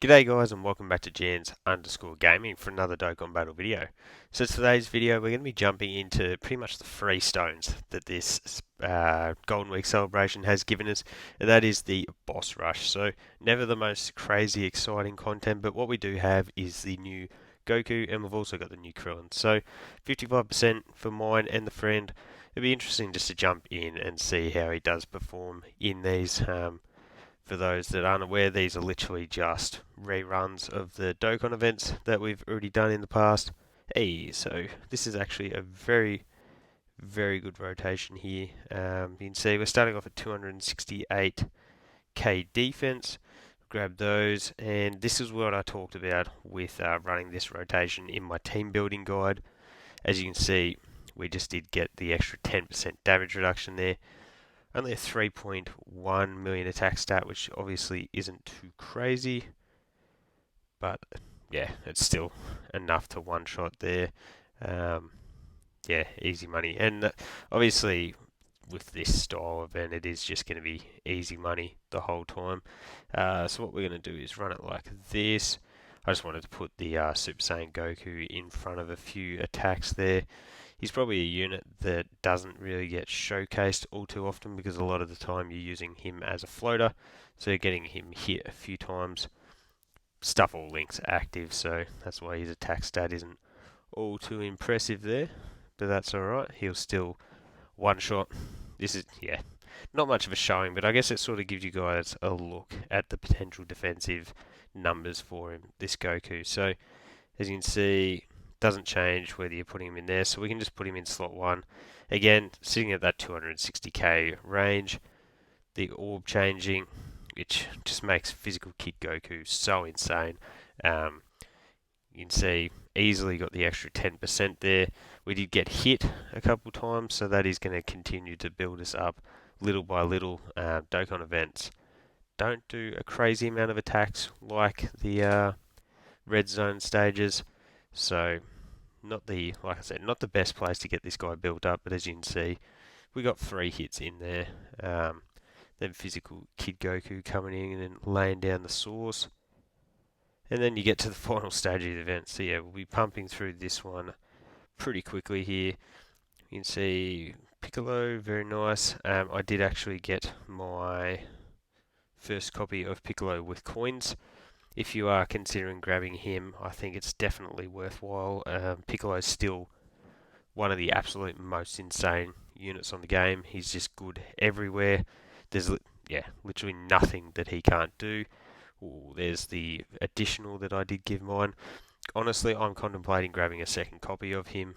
G'day guys and welcome back to Jans_Gaming for another Dokkan Battle video. So today's video we're going to be jumping into pretty much the free stones that this Golden Week celebration has given us, and that is the boss rush. So never the most crazy exciting content, but what we do have is the new Goku, and we've also got the new Krillin. So 55% for mine and the friend. It'll be interesting just to jump in and see how he does perform in these. For those that aren't aware, these are literally just reruns of the Dokkan events that we've already done in the past. Hey, so this is actually a very good rotation here. You can see we're starting off at 268k defense. Grab those, and this is what I talked about with running this rotation in my team building guide. As you can see, we just did get the extra 10% damage reduction there. Only a 3.1 million attack stat, which obviously isn't too crazy, but yeah, it's still enough to one-shot there. Yeah, easy money. And obviously, with this style event, it is just going to be easy money the whole time. So what we're going to do is run it like this. I just wanted to put the Super Saiyan Goku in front of a few attacks there. He's probably a unit that doesn't really get showcased all too often because a lot of the time you're using him as a floater, so you're getting him hit a few times. Stuff all links active, so that's why his attack stat isn't all too impressive there, but that's alright, he'll still one-shot. This is, yeah, not much of a showing, but I guess it sort of gives you guys a look at the potential defensive numbers for him, this Goku. So, as you can see, doesn't change whether you're putting him in there, so we can just put him in slot 1. Again, sitting at that 260k range, the orb changing, which just makes physical Kid Goku so insane. You can see easily got the extra 10% there. We did get hit a couple times, so that is going to continue to build us up little by little. Dokkan events don't do a crazy amount of attacks like the red zone stages, so like I said, not the best place to get this guy built up, but as you can see, we got 3 hits in there. Then physical Kid Goku coming in and laying down the source. And then you get to the final stage of the event. So yeah, we'll be pumping through this one pretty quickly here. You can see Piccolo, very nice. I did actually get my first copy of Piccolo with coins. If you are considering grabbing him, I think it's definitely worthwhile. Piccolo is still one of the absolute most insane units on the game. He's just good everywhere. There's literally nothing that he can't do. Ooh, there's the additional that I did give mine. Honestly, I'm contemplating grabbing a second copy of him.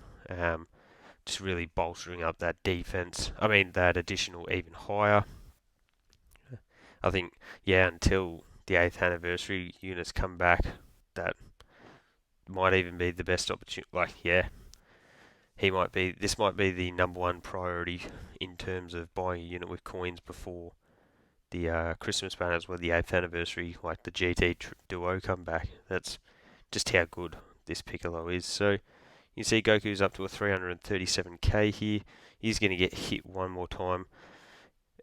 Just really bolstering up that defense. I mean, that additional even higher. I think, yeah, until the 8th anniversary units come back, that might even be the best opportunity. Like, yeah, this might be the number one priority in terms of buying a unit with coins before the Christmas banners, where the 8th anniversary, like the GT Duo, come back. That's just how good this Piccolo is. So you see Goku's up to a 337k here. He's going to get hit one more time.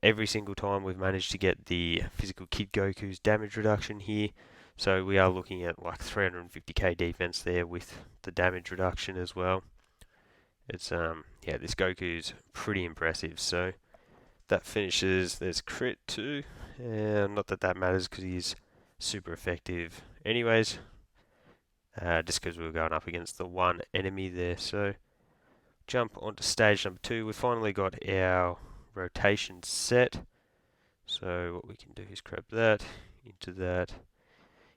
Every single time we've managed to get the physical Kid Goku's damage reduction here. So we are looking at like 350k defense there with the damage reduction as well. It's yeah, this Goku's pretty impressive. So that finishes. There's crit too. Not that that matters because he's super effective. Anyways, just because we were going up against the one enemy there. So jump onto stage number 2. We finally got our rotation set. So what we can do is grab that, into that,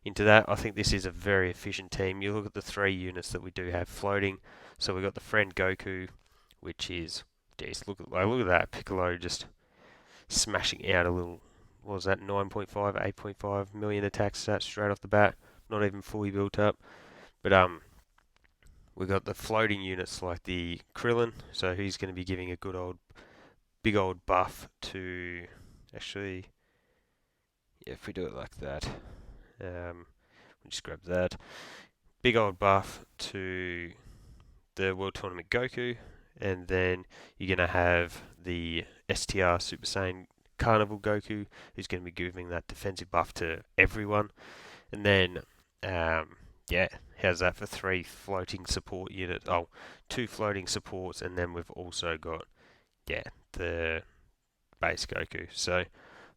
into that. I think this is a very efficient team. You look at the 3 units that we do have floating. So we've got the friend Goku, which is, geez, look at that. Piccolo just smashing out a little, what was that, 9.5, 8.5 million attack stats straight off the bat. Not even fully built up. But we've got the floating units like the Krillin, so he's going to be giving a big old buff to, actually, yeah, if we do it like that, we'll just grab that. Big old buff to the World Tournament Goku, and then you're going to have the STR Super Saiyan Carnival Goku, who's going to be giving that defensive buff to everyone. And then, yeah, how's that for 3 floating support units? Oh, 2 floating supports, and then we've also got, yeah, the base Goku. So I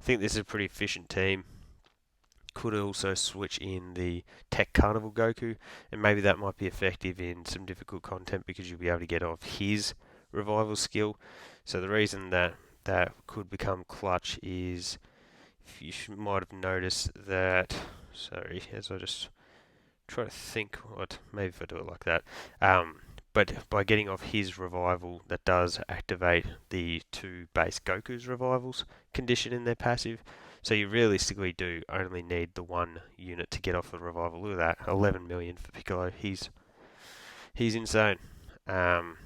think this is a pretty efficient team. Could also switch in the TEQ Carnival Goku, and maybe that might be effective in some difficult content because you'll be able to get off his revival skill. So the reason that that could become clutch is, if you might have noticed that, sorry, as I just try to think what, maybe if I do it like that, but by getting off his revival, that does activate the 2 base Goku's revivals condition in their passive. So you realistically do only need the 1 unit to get off the revival. Look at that, 11 million for Piccolo. He's insane. Um,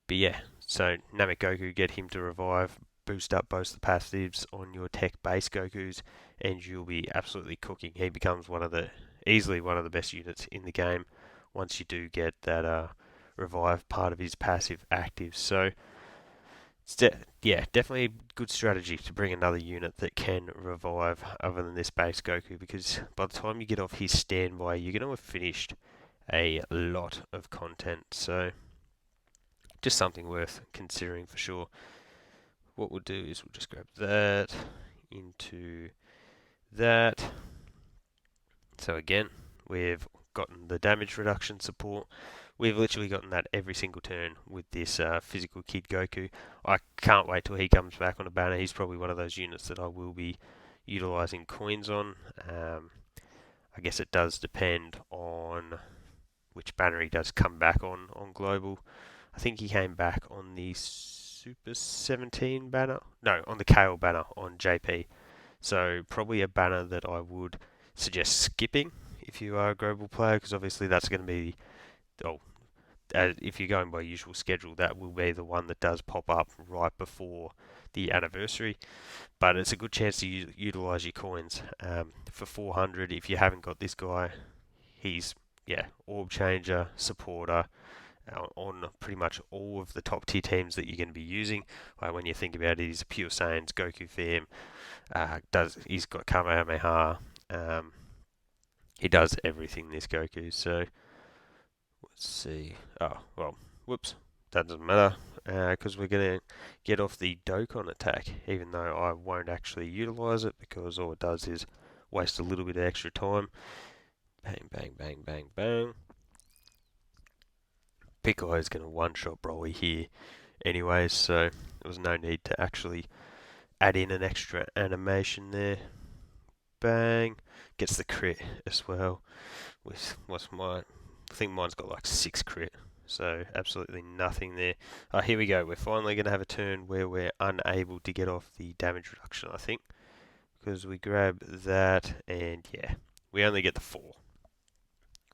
but yeah, so Namek Goku, get him to revive, boost up both the passives on your TEQ base Gokus, and you'll be absolutely cooking. He becomes easily one of the best units in the game once you do get that revive part of his passive active. So yeah, definitely a good strategy to bring another unit that can revive other than this base Goku, because by the time you get off his standby, you're going to have finished a lot of content. So just something worth considering for sure. What we'll do is we'll just grab that into that. So again, we've gotten the damage reduction support. We've literally gotten that every single turn with this physical Kid Goku. I can't wait till he comes back on a banner. He's probably one of those units that I will be utilising coins on. I guess it does depend on which banner he does come back on global. I think he came back on the Super 17 banner. No, on the Kale banner on JP. So probably a banner that I would suggest skipping if you are a global player, because obviously that's going to be, oh, if you're going by usual schedule, that will be the one that does pop up right before the anniversary. But it's a good chance to utilize your coins. For 400, if you haven't got this guy, he's, yeah, orb changer, supporter, on pretty much all of the top tier teams that you're going to be using. When you think about it, he's a pure Saiyans, Goku Fam, he's got Kamehameha, he does everything, this Goku. So let's see. Oh well, whoops, that doesn't matter because we're going to get off the Dokkan attack, even though I won't actually utilize it because all it does is waste a little bit of extra time. Bang, bang, bang, bang, bang. Piccolo is going to one-shot Broly here anyways, so there was no need to actually add in an extra animation there. Bang. Gets the crit as well. With what's mine? I think mine's got like 6 crit. So absolutely nothing there. Here we go. We're finally going to have a turn where we're unable to get off the damage reduction, I think. Because we grab that and yeah, we only get the 4.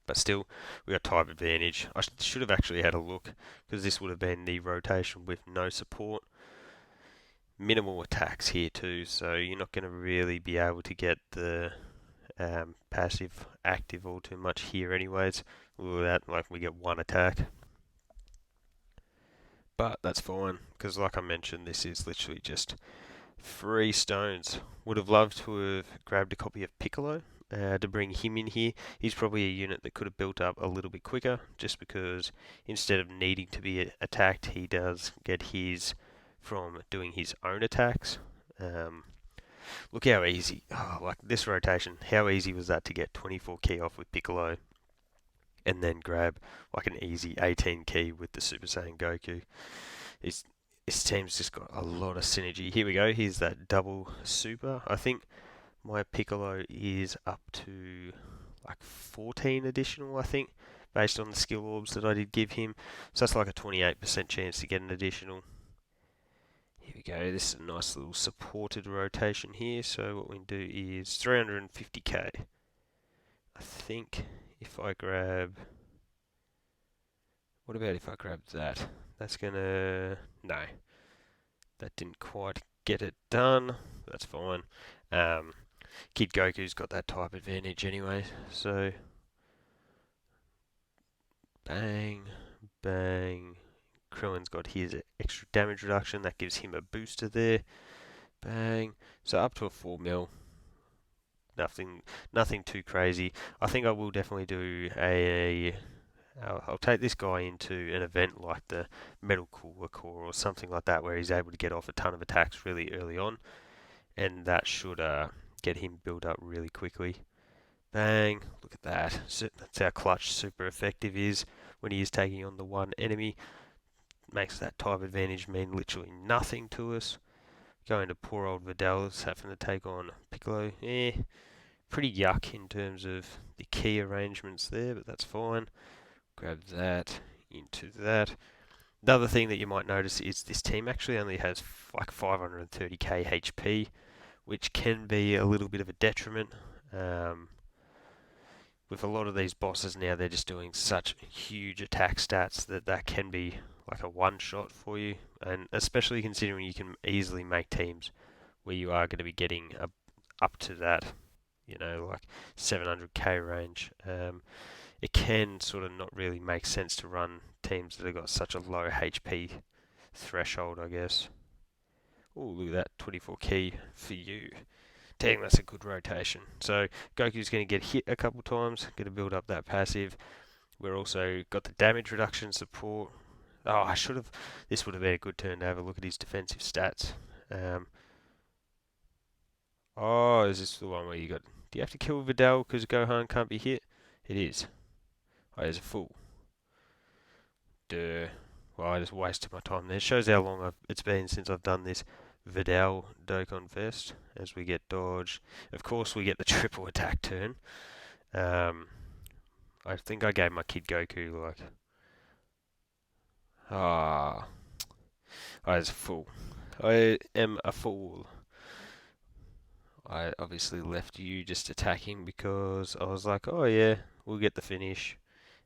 But still, we got type advantage. I should have actually had a look, because this would have been the rotation with no support. Minimal attacks here too, so you're not going to really be able to get the passive active all too much here anyways. Look at that, like we get 1 attack. But that's fine, because like I mentioned, this is literally just 3 stones. Would have loved to have grabbed a copy of Piccolo to bring him in here. He's probably a unit that could have built up a little bit quicker, just because instead of needing to be attacked, he does get his from doing his own attacks. Look how easy, like this rotation, how easy was that to get 24 key off with Piccolo and then grab like an easy 18 key with the Super Saiyan Goku. His team's just got a lot of synergy. Here we go, here's that double super. I think my Piccolo is up to like 14 additional, I think, based on the skill orbs that I did give him. So that's like a 28% chance to get an additional. Here we go, this is a nice little supported rotation here. So what we can do is 350k. I think if I grab... What about if I grab that? That's gonna... No. That didn't quite get it done. That's fine. Kid Goku's got that type advantage anyway, so... Bang, bang. Krillin's got his extra damage reduction, that gives him a booster there. Bang. So up to a 4 mil. nothing too crazy. I think I will definitely do I'll take this guy into an event like the Metal Cooler Core or something like that, where he's able to get off a ton of attacks really early on, and that should get him built up really quickly. Bang! Look at that. So that's how clutch super effective is when he is taking on the one enemy. Makes that type advantage mean literally nothing to us. Going to poor old Vidal's having to take on Piccolo. Pretty yuck in terms of the key arrangements there, but that's fine. Grab that into that. Another thing that you might notice is this team actually only has like 530k HP, which can be a little bit of a detriment. With a lot of these bosses now, they're just doing such huge attack stats that can be like a one-shot for you, and especially considering you can easily make teams where you are going to be getting up to that, like 700k range. It can sort of not really make sense to run teams that have got such a low HP threshold, I guess. Oh, look at that, 24k for you. Dang, that's a good rotation. So Goku's going to get hit a couple times, going to build up that passive. We're also got the damage reduction support. Oh, this would have been a good turn to have a look at his defensive stats. Is this the one where do you have to kill Vidal because Gohan can't be hit? It is. Oh, there's a fool. Duh. Well, I just wasted my time there. Shows how long it's been since I've done this Vidal Dokkan Fest. As we get dodge. Of course, we get the triple attack turn. I think I gave my kid Goku like... I was a fool. I am a fool. I obviously left you just attacking because I was like, oh yeah, we'll get the finish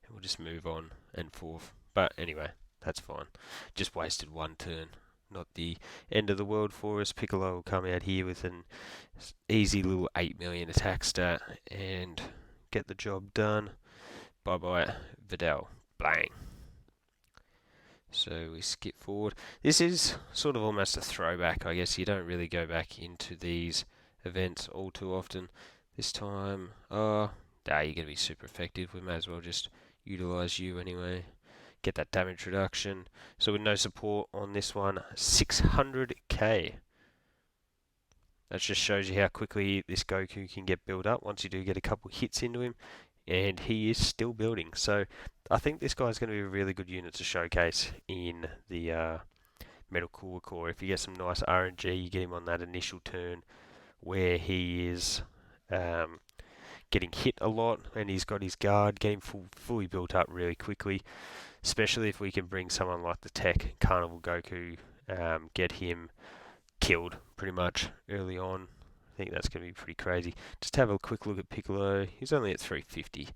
and we'll just move on and forth. But anyway, that's fine. Just wasted one turn. Not the end of the world for us. Piccolo will come out here with an easy little 8 million attack stat and get the job done. Bye bye, Vidal. Bang. So we skip forward. This is sort of almost a throwback, I guess. You don't really go back into these events all too often. This time, you're going to be super effective. We may as well just utilize you anyway. Get that damage reduction. So with no support on this one, 600k. That just shows you how quickly this Goku can get built up once you do get a couple hits into him. And he is still building. So I think this guy's going to be a really good unit to showcase in the Metal Cooler Core. If you get some nice RNG, you get him on that initial turn where he is getting hit a lot and he's got his guard getting fully built up really quickly. Especially if we can bring someone like the TEQ Carnival Goku, get him killed pretty much early on. I think that's going to be pretty crazy. Just have a quick look at Piccolo. He's only at 350.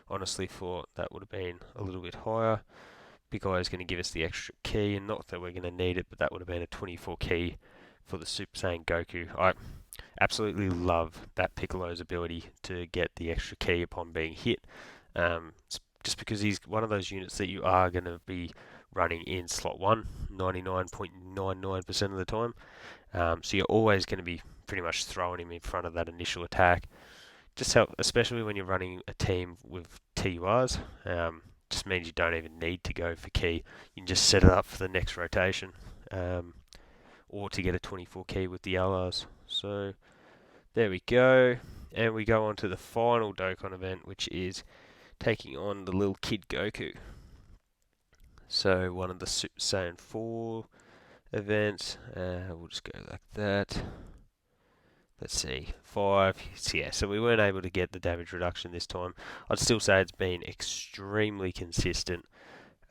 Honestly thought that would have been a little bit higher. Piccolo is going to give us the extra key, and not that we're going to need it, but that would have been a 24 key for the Super Saiyan Goku. I absolutely love that Piccolo's ability to get the extra key upon being hit. Just because he's one of those units that you are going to be running in slot 1 99.99% of the time. So you're always going to be pretty much throwing him in front of that initial attack. Just help, especially when you're running a team with TURs. Just means you don't even need to go for key. You can just set it up for the next rotation, or to get a 24 key with the LRs. So there we go, and we go on to the final Dokkan event, which is taking on the little kid Goku. So one of the Super Saiyan 4 events. We'll just go like that. Let's see, 5. Yeah, so we weren't able to get the damage reduction this time. I'd still say it's been extremely consistent.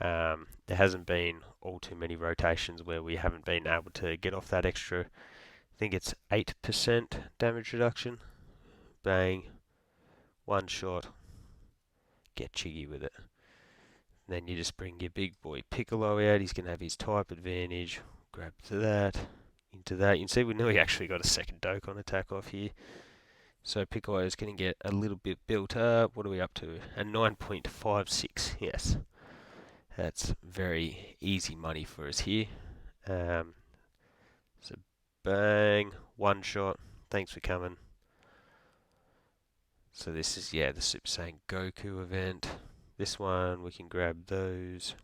There hasn't been all too many rotations where we haven't been able to get off that extra. I think it's 8% damage reduction. Bang. One shot. Get jiggy with it. Then you just bring your big boy Piccolo out. He's going to have his type advantage. Grab to that. Into that. You can see we nearly actually got a second Dokkan attack off here. So Piccolo is going to get a little bit built up. What are we up to? A 9.56. Yes. That's very easy money for us here. So bang. One shot. Thanks for coming. So this is, yeah, the Super Saiyan Goku event. This one, we can grab those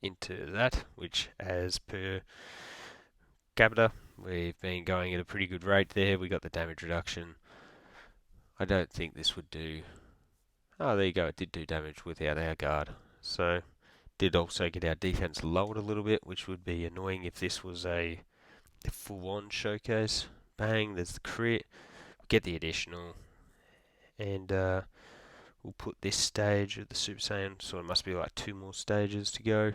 into that, which as per capita, we've been going at a pretty good rate there. We got the damage reduction. I don't think this would do... Oh, there you go, it did do damage without our guard. So, did also get our defense lowered a little bit, which would be annoying if this was a full-on showcase. Bang, there's the crit. Get the additional. And we'll put this stage of the Super Saiyan, so it must be like 2 more stages to go.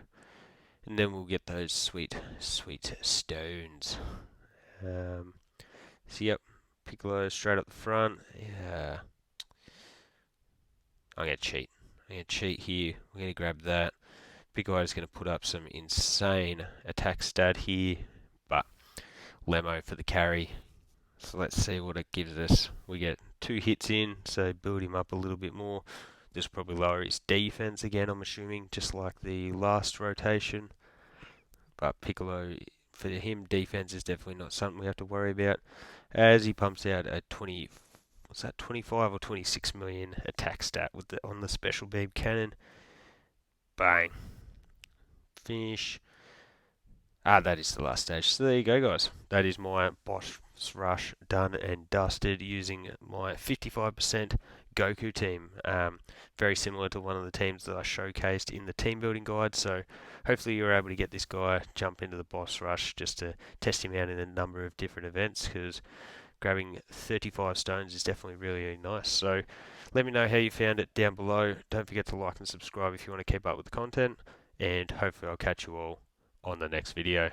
And then we'll get those sweet, sweet stones. So yep, Piccolo straight up the front. Yeah. I'm going to cheat. I'm going to cheat here. We're going to grab that. Piccolo's going to put up some insane attack stat here. But Lemo for the carry. So let's see what it gives us. We get 2 hits in, so build him up a little bit more. This will probably lower his defense again, I'm assuming, just like the last rotation. But Piccolo, for him, defense is definitely not something we have to worry about, as he pumps out a 25 or 26 million attack stat with on the special beam cannon. Bang. Finish. That is the last stage. So there you go, guys. That is my boss rush done and dusted using my 55% Goku team. Very similar to one of the teams that I showcased in the team building guide. So hopefully you're able to get this guy, jump into the boss rush just to test him out in a number of different events, because grabbing 35 stones is definitely really, really nice. So let me know how you found it down below. Don't forget to like and subscribe if you want to keep up with the content, and hopefully I'll catch you all on the next video.